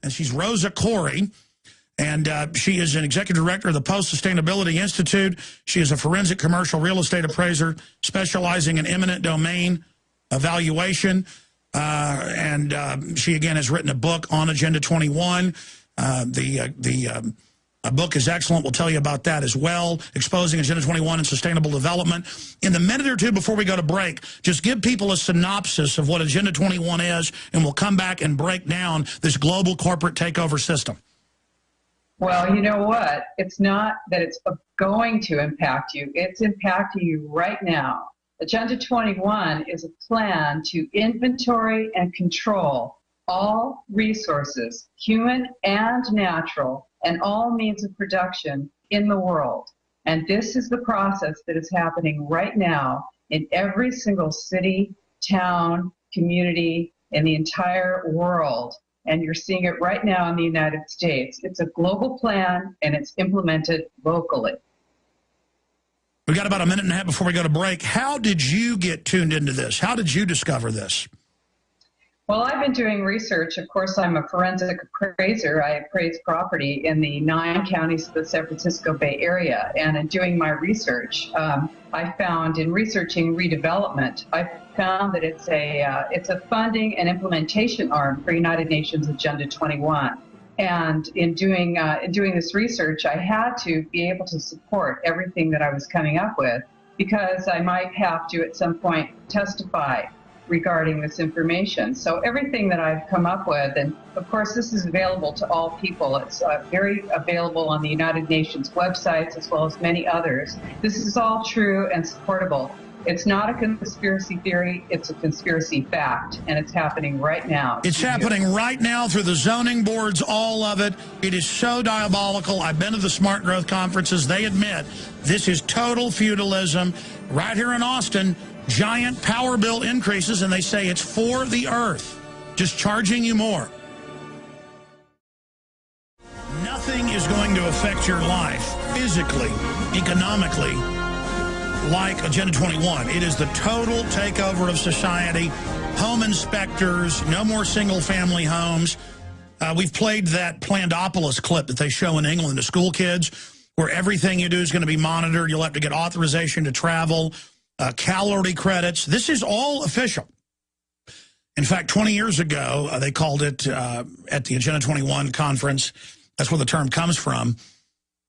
and she's Rosa Koire. And she is an executive director of the Post-Sustainability Institute. She is a forensic commercial real estate appraiser specializing in eminent domain evaluation. She, again, has written a book on Agenda 21. The book is excellent. We'll tell you about that as well, exposing Agenda 21 and sustainable development. In the minute or two before we go to break, just give people a synopsis of what Agenda 21 is, and we'll come back and break down this global corporate takeover system. Well, you know what? It's not that it's going to impact you. It's impacting you right now. Agenda 21 is a plan to inventory and control all resources, human and natural, and all means of production in the world. And this is the process that is happening right now in every single city, town, community, in the entire world. And you're seeing it right now in the United States. It's a global plan, and it's implemented locally. We've got about a minute and a half before we go to break. How did you get tuned into this? How did you discover this? Well, I've been doing research. Of course, I'm a forensic appraiser. I appraise property in the 9 counties of the San Francisco Bay Area. And in doing my research, I found in researching redevelopment, I found that it's a funding and implementation arm for United Nations Agenda 21. And in doing this research, I had to be able to support everything that I was coming up with, because I might have to at some point testify regarding this information. So everything that I've come up with, and of course this is available to all people. It's very available on the United Nations websites as well as many others. This is all true and supportable. It's not a conspiracy theory, it's a conspiracy fact, and it's happening right now. It's happening right now through the zoning boards, all of it. It is so diabolical. I've been to the Smart Growth conferences. They admit this is total feudalism. Right here in Austin, giant power bill increases, and they say it's for the earth, just charging you more. Nothing is going to affect your life physically, economically, like Agenda 21. It is the total takeover of society. Home inspectors, no more single-family homes. We've played that Plandopolis clip that they show in England to school kids, where everything you do is going to be monitored. You'll have to get authorization to travel, calorie credits. This is all official. In fact, 20 years ago, they called it at the Agenda 21 conference. That's where the term comes from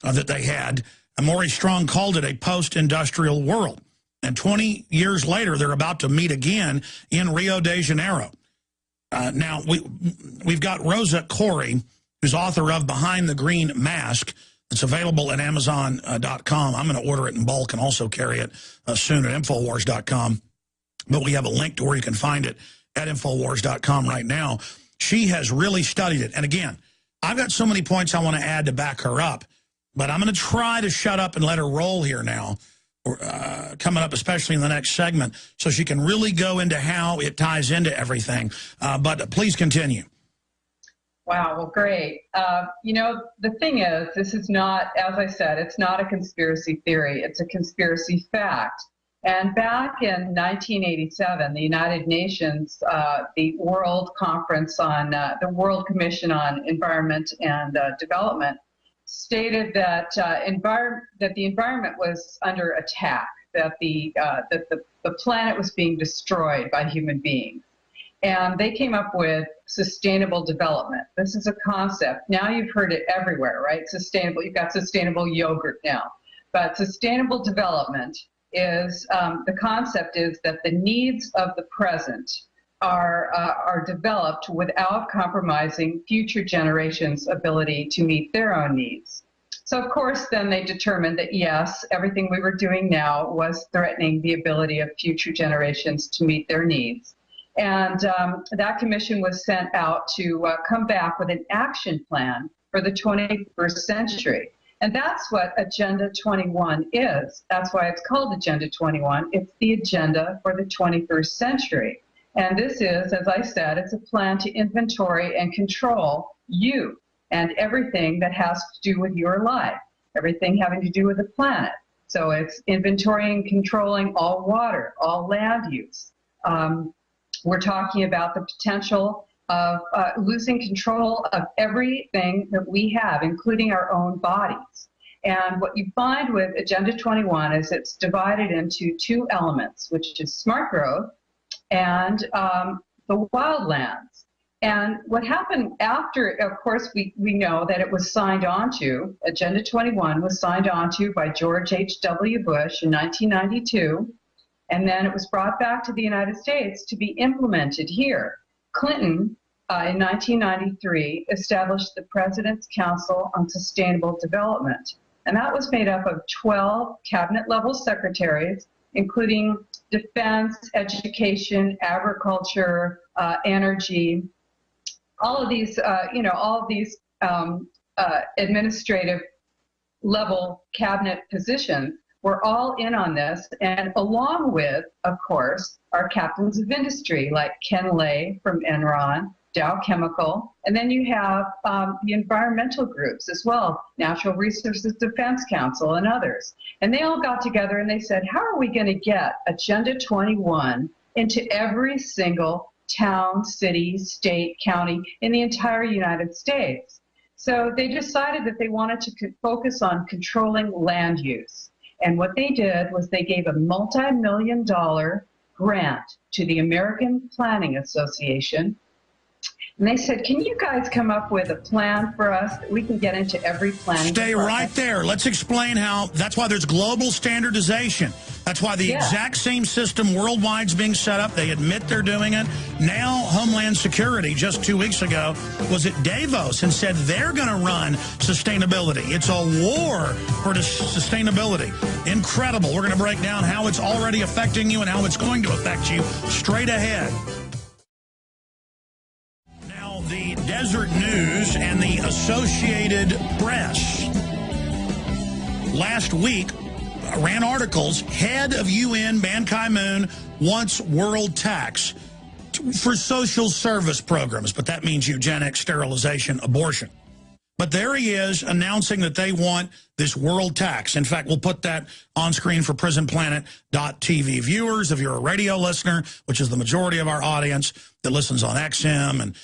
that they had. Maurice Strong called it a post-industrial world. And 20 years later, they're about to meet again in Rio de Janeiro. Now, we've got Rosa Koire, who's author of Behind the Green Mask. It's available at Amazon.com. I'm going to order it in bulk and also carry it soon at Infowars.com. But we have a link to where you can find it at Infowars.com right now. She has really studied it. And again, I've got so many points I want to add to back her up. But I'm going to try to shut up and let her roll here now, coming up especially in the next segment, so she can really go into how it ties into everything. But please continue. Wow, well, great. You know, the thing is, this is not, as I said, it's not a conspiracy theory. It's a conspiracy fact. And back in 1987, the United Nations, the World Conference on, the World Commission on Environment and Development, stated that the environment was under attack, that the planet was being destroyed by human beings. And they came up with sustainable development. This is a concept. Now you've heard it everywhere, right? Sustainable, you've got sustainable yogurt now. But sustainable development is, the concept is that the needs of the present are developed without compromising future generations' ability to meet their own needs. So, of course, then they determined that, yes, everything we were doing now was threatening the ability of future generations to meet their needs. And that commission was sent out to come back with an action plan for the 21st century. And that's what Agenda 21 is. That's why it's called Agenda 21. It's the agenda for the 21st century. And this is, as I said, it's a plan to inventory and control you and everything that has to do with your life, everything having to do with the planet. So it's inventorying and controlling all water, all land use. We're talking about the potential of losing control of everything that we have, including our own bodies. And what you find with Agenda 21 is it's divided into two elements, which is smart growth and the wildlands. And what happened after, of course, we know that it was signed onto, Agenda 21 was signed onto by George H.W. Bush in 1992, and then it was brought back to the United States to be implemented here. Clinton, in 1993, established the President's Council on Sustainable Development. And that was made up of 12 cabinet-level secretaries, including defense, education, agriculture, energy, all of these, administrative level cabinet positions were all in on this, and along with, of course, our captains of industry like Ken Lay from Enron, Dow Chemical, and then you have the environmental groups as well, Natural Resources Defense Council and others. And they all got together and they said, how are we going to get Agenda 21 into every single town, city, state, county in the entire United States? So they decided that they wanted to focus on controlling land use. And what they did was they gave a multi-million-dollar grant to the American Planning Association. And they said, can you guys come up with a plan for us that we can get into every planning Stay department? right there. Let's explain how. That's why there's global standardization. That's why the exact same system worldwide is being set up. They admit they're doing it. Now, Homeland Security, just 2 weeks ago, was at Davos and said they're going to run sustainability. It's a war for sustainability. Incredible. We're going to break down how it's already affecting you and how it's going to affect you straight ahead. The Desert News and the Associated Press last week ran articles. Head of UN Ban Ki-moon wants world tax for social service programs, but that means eugenics, sterilization, abortion. But there he is announcing that they want this world tax. In fact, we'll put that on screen for prisonplanet.tv viewers. If you're a radio listener, which is the majority of our audience that listens on XM and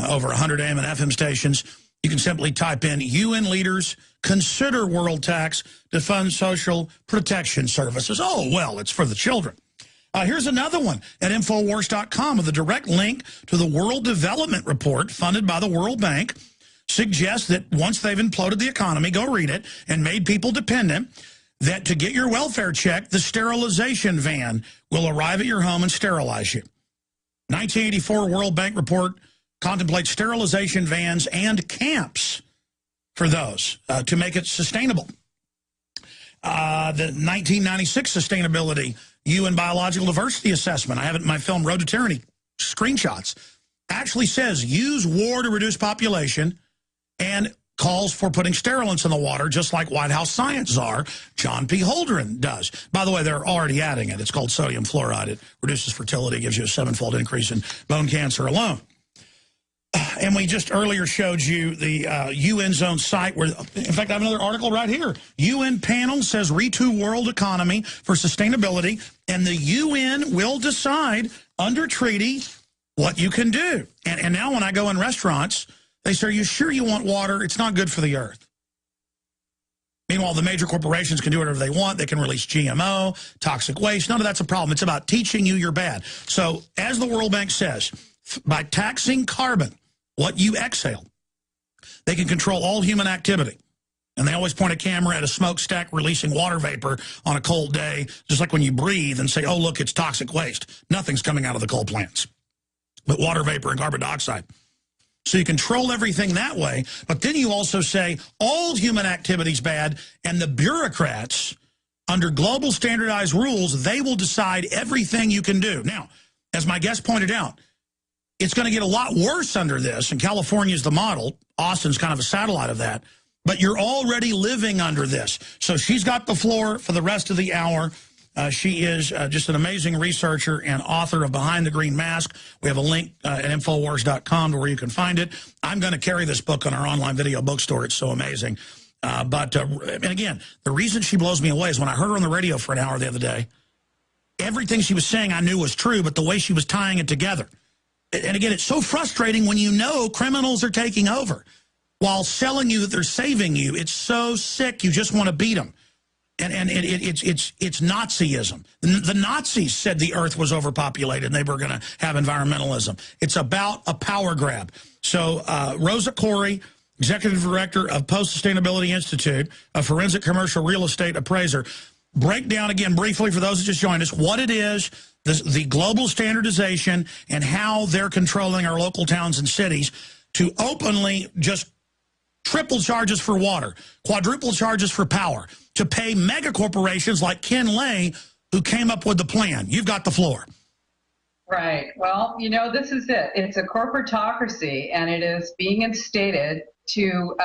over 100 AM and FM stations, you can simply type in UN leaders consider world tax to fund social protection services. Oh, well, it's for the children. Here's another one at Infowars.com with a direct link to the World Development Report funded by the World Bank. Suggests that once they've imploded the economy, go read it, and made people dependent, that to get your welfare check, the sterilization van will arrive at your home and sterilize you. 1984 World Bank report contemplates sterilization vans and camps for those to make it sustainable. The 1996 Sustainability UN Biological Diversity Assessment, I have it in my film Road to Tyranny, screenshots, actually says use war to reduce population and calls for putting sterilants in the water, just like White House science czar John P. Holdren does. By the way, they're already adding it. It's called sodium fluoride. It reduces fertility, gives you a 7-fold increase in bone cancer alone. And we just earlier showed you the UN's own site where, in fact, I have another article right here. UN panel says retool world economy for sustainability, and the UN will decide under treaty what you can do. And now when I go in restaurants, they say, are you sure you want water? It's not good for the earth. Meanwhile, the major corporations can do whatever they want. They can release GMO, toxic waste. None of that's a problem. It's about teaching you you're bad. So as the World Bank says, by taxing carbon, what you exhale, they can control all human activity. And they always point a camera at a smokestack releasing water vapor on a cold day, just like when you breathe and say, oh, look, it's toxic waste. Nothing's coming out of the coal plants but water vapor and carbon dioxide. So you control everything that way, but then you also say all human activity is bad, and the bureaucrats, under global standardized rules, they will decide everything you can do. Now, as my guest pointed out, it's going to get a lot worse under this, and California is the model. Austin's kind of a satellite of that. But you're already living under this. So she's got the floor for the rest of the hour. She is just an amazing researcher and author of Behind the Green Mask. We have a link at Infowars.com to where you can find it. I'm going to carry this book on our online video bookstore. It's so amazing. And again, the reason she blows me away is when I heard her on the radio for an hour the other day, everything she was saying I knew was true, but the way she was tying it together. And again, it's so frustrating when you know criminals are taking over while selling you that they're saving you. It's so sick. You just want to beat them. And it's Nazism. The Nazis said the earth was overpopulated and they were going to have environmentalism. It's about a power grab. So Rosa Koire, Executive Director of Post-Sustainability Institute, a forensic commercial real estate appraiser, break down again briefly for those that just joined us what it is, the global standardization, and how they're controlling our local towns and cities to openly just triple charges for water, quadruple charges for power, to pay mega corporations like Ken Lay, who came up with the plan. You've got the floor. Right. Well, you know, this is it. It's a corporatocracy, and it is being instated to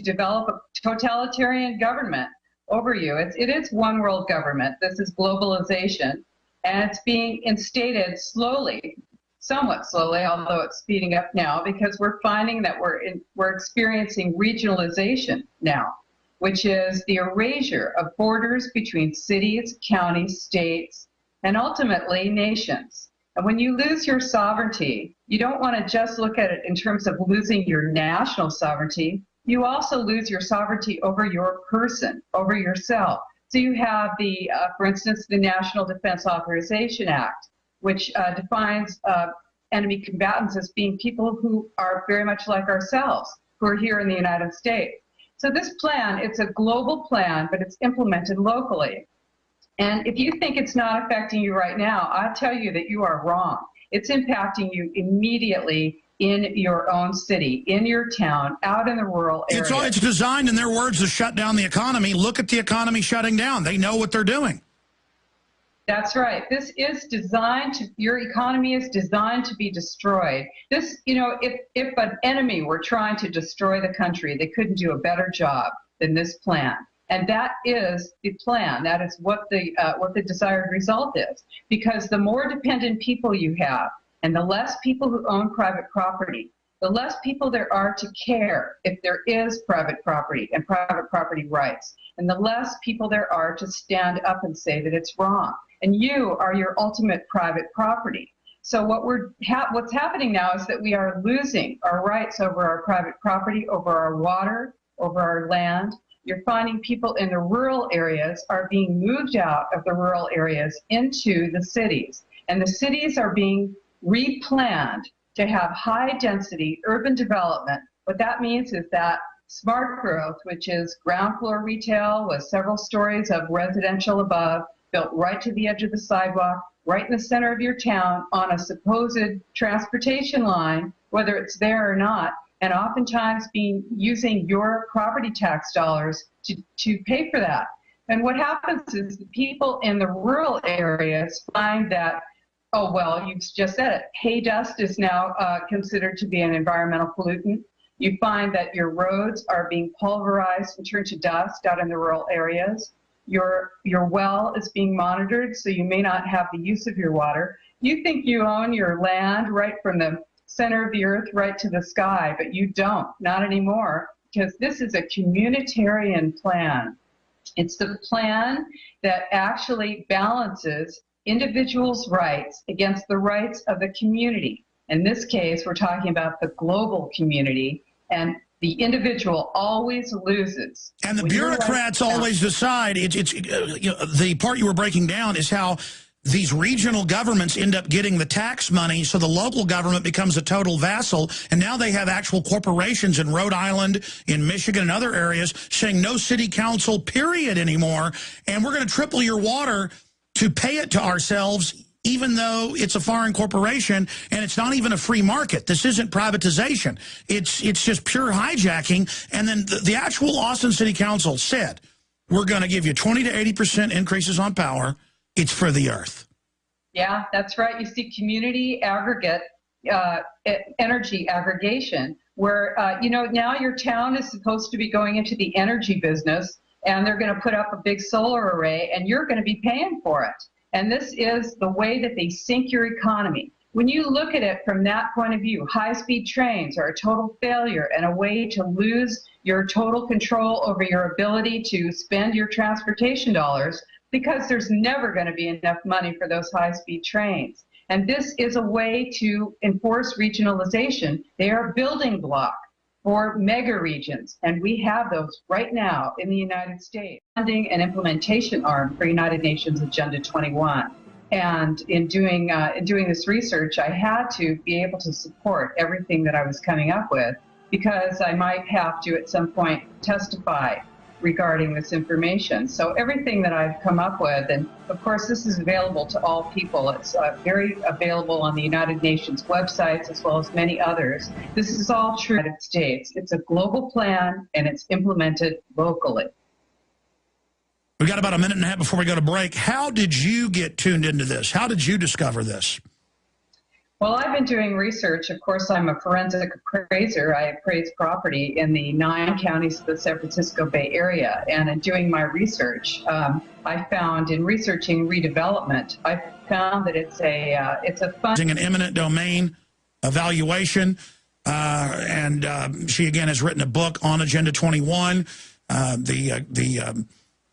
develop a totalitarian government over you. It is one world government. This is globalization, and it's being instated slowly, somewhat slowly, although it's speeding up now, because we're finding that we're experiencing regionalization now, which is the erasure of borders between cities, counties, states, and ultimately nations. And when you lose your sovereignty, you don't want to just look at it in terms of losing your national sovereignty. You also lose your sovereignty over your person, over yourself. So you have for instance, the National Defense Authorization Act, which defines enemy combatants as being people who are very much like ourselves, who are here in the United States. So this plan, it's a global plan, but it's implemented locally. And if you think it's not affecting you right now, I tell you that you are wrong. It's impacting you immediately in your own city, in your town, out in the rural areas. It's designed, in their words, to shut down the economy. Look at the economy shutting down. They know what they're doing. That's right. This is designed to, your economy is designed to be destroyed. This, you know, if an enemy were trying to destroy the country, they couldn't do a better job than this plan. And that is the plan. That is what the desired result is. Because the more dependent people you have, and the less people who own private property, the less people there are to care if there is private property and private property rights, and the less people there are to stand up and say that it's wrong. And you are your ultimate private property. So what's happening now is that we are losing our rights over our private property, over our water, over our land. You're finding people in the rural areas are being moved out of the rural areas into the cities. And the cities are being replanned to have high-density urban development. What that means is that smart growth, which is ground floor retail with several stories of residential above, built right to the edge of the sidewalk, right in the center of your town on a supposed transportation line, whether it's there or not, and oftentimes using your property tax dollars to pay for that. And what happens is the people in the rural areas find that, oh, well, you've just said it, hay dust is now considered to be an environmental pollutant. You find that your roads are being pulverized and turned to dust out in the rural areas. Your well is being monitored, so you may not have the use of your water. You think you own your land right from the center of the earth right to the sky, but you don't, not anymore, because this is a communitarian plan. It's the plan that actually balances individuals' rights against the rights of the community. In this case, we're talking about the global community, and the individual always loses. And the bureaucrats always decide. The part you were breaking down is how these regional governments end up getting the tax money, so the local government becomes a total vassal, and now they have actual corporations in Rhode Island, in Michigan, and other areas saying no city council, period, anymore, and we're going to triple your water to pay it to ourselves, even though it's a foreign corporation, and it's not even a free market. This isn't privatization. It's just pure hijacking. And then the actual Austin City Council said, we're going to give you 20 to 80% increases on power. It's for the earth. Yeah, that's right. You see community aggregate, energy aggregation, where, now your town is supposed to be going into the energy business, and they're going to put up a big solar array, and you're going to be paying for it. And this is the way that they sink your economy. When you look at it from that point of view, high-speed trains are a total failure and a way to lose your total control over your ability to spend your transportation dollars, because there's never going to be enough money for those high-speed trains. And this is a way to enforce regionalization. They are a building block for mega regions, and we have those right now in the United States. Funding and implementation arm for United Nations Agenda 21. And in doing this research, I had to be able to support everything that I was coming up with, because I might have to at some point testify regarding this information. So everything that I've come up with, and of course this is available to all people. It's very available on the United Nations websites as well as many others. This is all true in the United States. It's a global plan and it's implemented locally. We've got about a minute and a half before we go to break. How did you get tuned into this? How did you discover this? Well, I've been doing research. Of course, I'm a forensic appraiser. I appraise property in the 9 counties of the San Francisco Bay Area. And in doing my research, I found in researching redevelopment, I found that it's a fun... An eminent domain evaluation. She, again, has written a book on Agenda 21.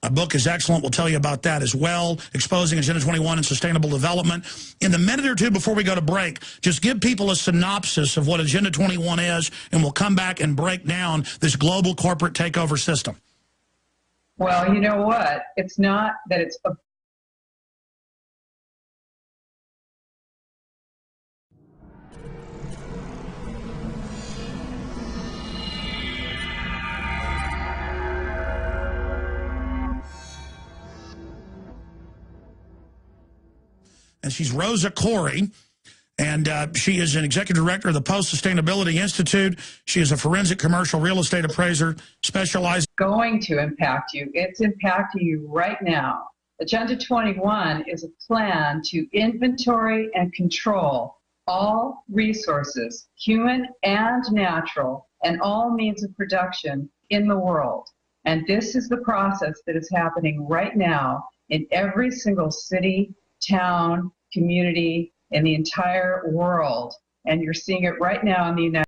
A book is excellent. We'll tell you about that as well. Exposing Agenda 21 and Sustainable Development. In the minute or two before we go to break, just give people a synopsis of what Agenda 21 is, and we'll come back and break down this global corporate takeover system. Well, you know what? It's not that it's a... And she's Rosa Koire, and she is an executive director of the Post-Sustainability Institute. She is a forensic commercial real estate appraiser specializing... Going to impact you. It's impacting you right now. Agenda 21 is a plan to inventory and control all resources, human and natural, and all means of production in the world. And this is the process that is happening right now in every single city, town, community, in the entire world. And you're seeing it right now in the United States.